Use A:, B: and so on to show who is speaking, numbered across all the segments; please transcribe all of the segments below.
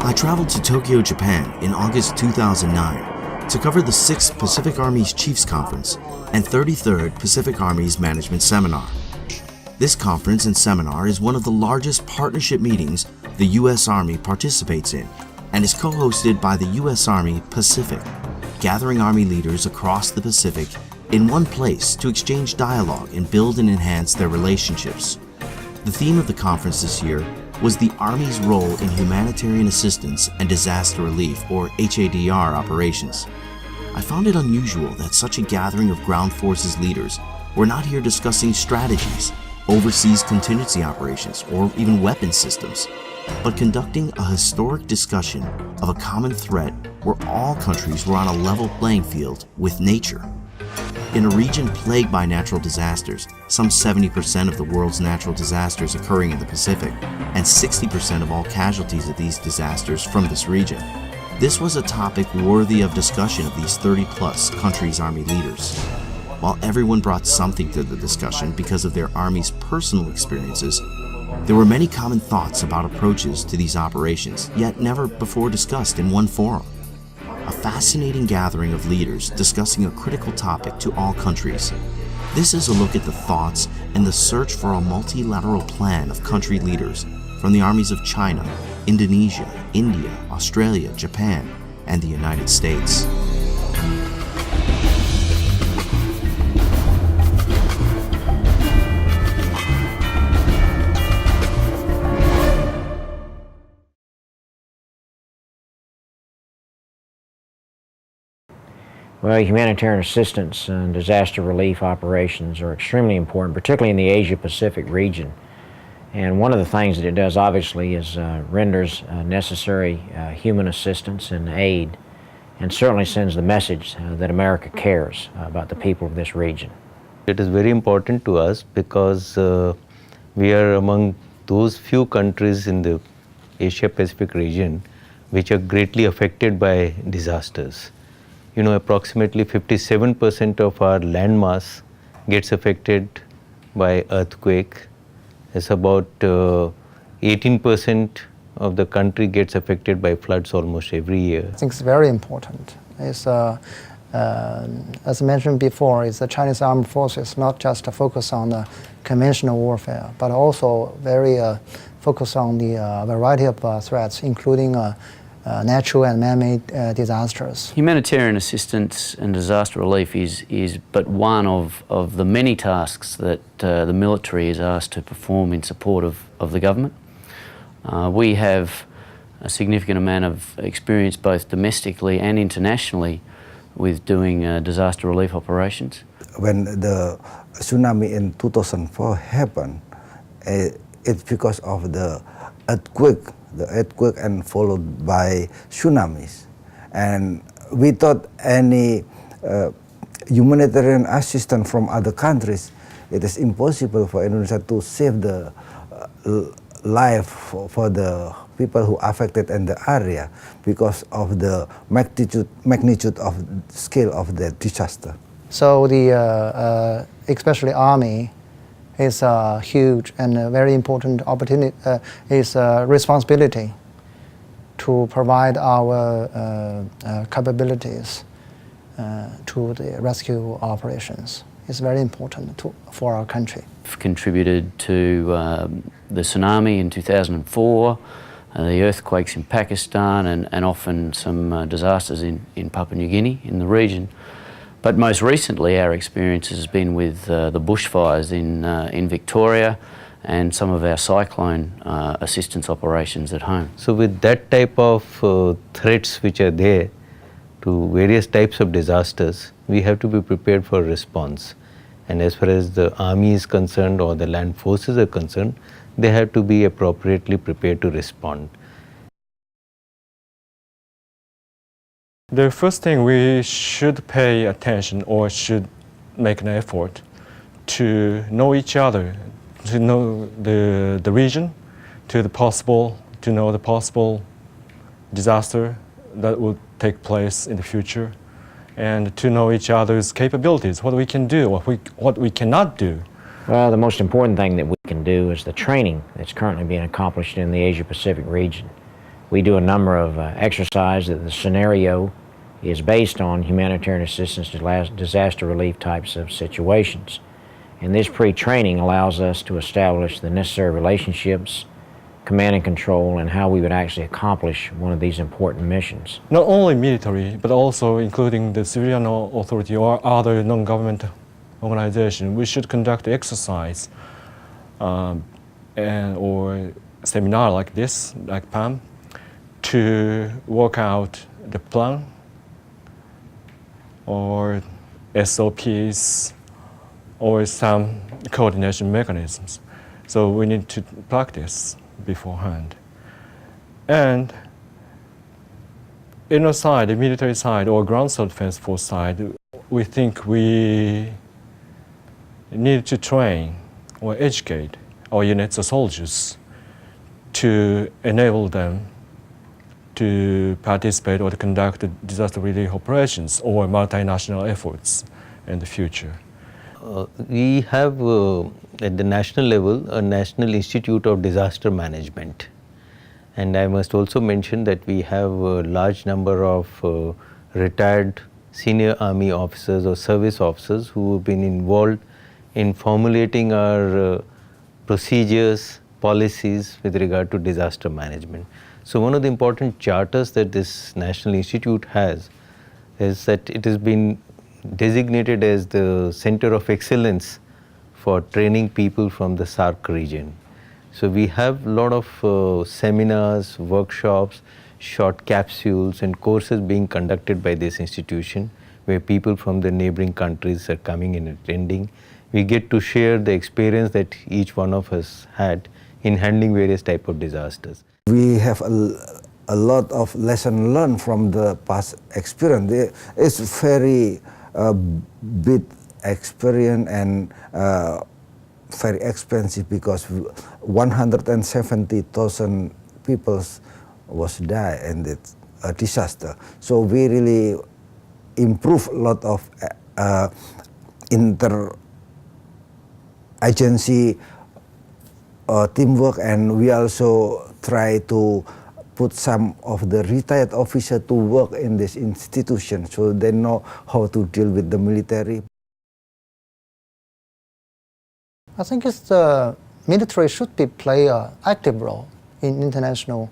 A: I traveled to Tokyo, Japan in August 2009 to cover the 6th Pacific Army's Chiefs Conference and 33rd Pacific Army's Management Seminar. This conference and seminar is one of the largest partnership meetings the U.S. Army participates in and is co-hosted by the U.S. Army Pacific, gathering Army leaders across the Pacific in one place to exchange dialogue and build and enhance their relationships. The theme of the conference this year was the Army's role in humanitarian assistance and disaster relief, or HADR, operations. I found it unusual that such a gathering of ground forces leaders were not here discussing strategies, overseas contingency operations, or even weapon systems, but conducting a historic discussion of a common threat where all countries were on a level playing field with nature. In a region plagued by natural disasters, some 70% of the world's natural disasters occurring in the Pacific, and 60% of all casualties of these disasters from this region. This was a topic worthy of discussion of these 30-plus countries' Army leaders. While everyone brought something to the discussion because of their Army's personal experiences, there were many common thoughts about approaches to these operations, yet never before discussed in one forum. A fascinating gathering of leaders discussing a critical topic to all countries. This is a look at the thoughts and the search for a multilateral plan of country leaders from the armies of China, Indonesia, India, Australia, Japan, and the United States.
B: Well, humanitarian assistance and disaster relief operations are extremely important, particularly in the Asia-Pacific region. And one of the things that it does, obviously, is renders necessary human assistance and aid, and certainly sends the message that America cares about the people of this region.
C: It is very important to us because we are among those few countries in the Asia-Pacific region which are greatly affected by disasters. You know, approximately 57% of our landmass gets affected by earthquake. It's about 18% of the country gets affected by floods almost every year.
D: I think it's very important. It's, as mentioned before, it's the Chinese armed forces not just focus on the conventional warfare, but also very focused on the variety of threats, including natural and man-made disasters.
E: Humanitarian assistance and disaster relief is but one of the many tasks that the military is asked to perform in support of the government. We have a significant amount of experience both domestically and internationally with doing disaster relief operations.
F: When the tsunami in 2004 happened, it's because of the earthquake and followed by tsunamis. And we thought any humanitarian assistance from other countries, it is impossible for Indonesia to save the life for the people who affected in the area because of the magnitude of scale of the disaster.
D: So the especially Army is a huge and a very important opportunity, is a responsibility to provide our capabilities to the rescue operations. It's very important for our country.
E: We've contributed to the tsunami in 2004, the earthquakes in Pakistan, and often some disasters in Papua New Guinea, in the region. But most recently, our experience has been with the bushfires in Victoria and some of our cyclone assistance operations at home.
C: So with that type of threats which are there to various types of disasters, we have to be prepared for a response. And as far as the Army is concerned or the land forces are concerned, they have to be appropriately prepared to respond.
G: The first thing we should pay attention or should make an effort to know each other, to know the region, to know the possible disaster that will take place in the future, and to know each other's capabilities, what we can do, what we cannot do.
B: Well, the most important thing that we can do is the training that's currently being accomplished in the Asia-Pacific region. We do a number of exercises that the scenario is based on humanitarian assistance to disaster relief types of situations. And this pre-training allows us to establish the necessary relationships, command and control, and how we would actually accomplish one of these important missions.
G: Not only military, but also including the civilian authority or other non-government organization, we should conduct exercise or seminar like this, like PAM, to work out the plan or SOPs or some coordination mechanisms. So we need to practice beforehand. And inner side, the military side or ground self-defense force side, we think we need to train or educate our units of soldiers to enable them to participate or to conduct disaster relief operations or multinational efforts in the future.
C: We have at the national level a National Institute of Disaster Management, and I must also mention that we have a large number of retired senior army officers or service officers who have been involved in formulating our procedures, policies with regard to disaster management. So one of the important charters that this National Institute has is that it has been designated as the Center of Excellence for training people from the SAARC region. So we have a lot of seminars, workshops, short capsules and courses being conducted by this institution where people from the neighboring countries are coming and attending. We get to share the experience that each one of us had in handling various types of disasters.
F: We have a lot of lesson learned from the past experience. It's very big experience and very expensive because 170,000 people was died in this disaster. So we really improve a lot of inter-agency teamwork, and we also try to put some of the retired officers to work in this institution so they know how to deal with the military.
D: I think the military should play an active role in international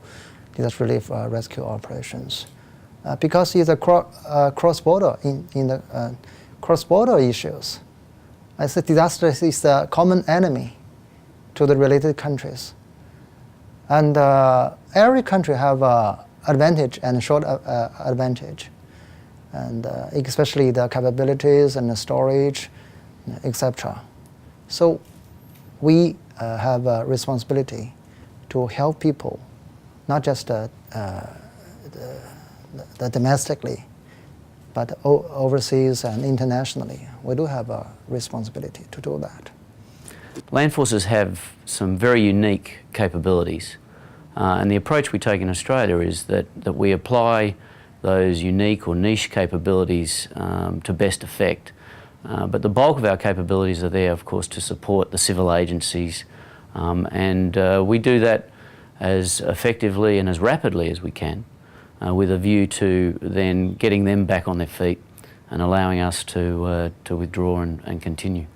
D: disaster relief rescue operations because it's a cross-border in the cross-border issues. I say disaster is a common enemy to the related countries. And every country have advantage and short advantage, and especially the capabilities and the storage, etc. So we have a responsibility to help people, not just domestically, but overseas and internationally. We do have a responsibility to do that.
E: Land forces have some very unique capabilities, and the approach we take in Australia is that we apply those unique or niche capabilities to best effect. But the bulk of our capabilities are there, of course, to support the civil agencies, and we do that as effectively and as rapidly as we can, with a view to then getting them back on their feet and allowing us to withdraw and continue.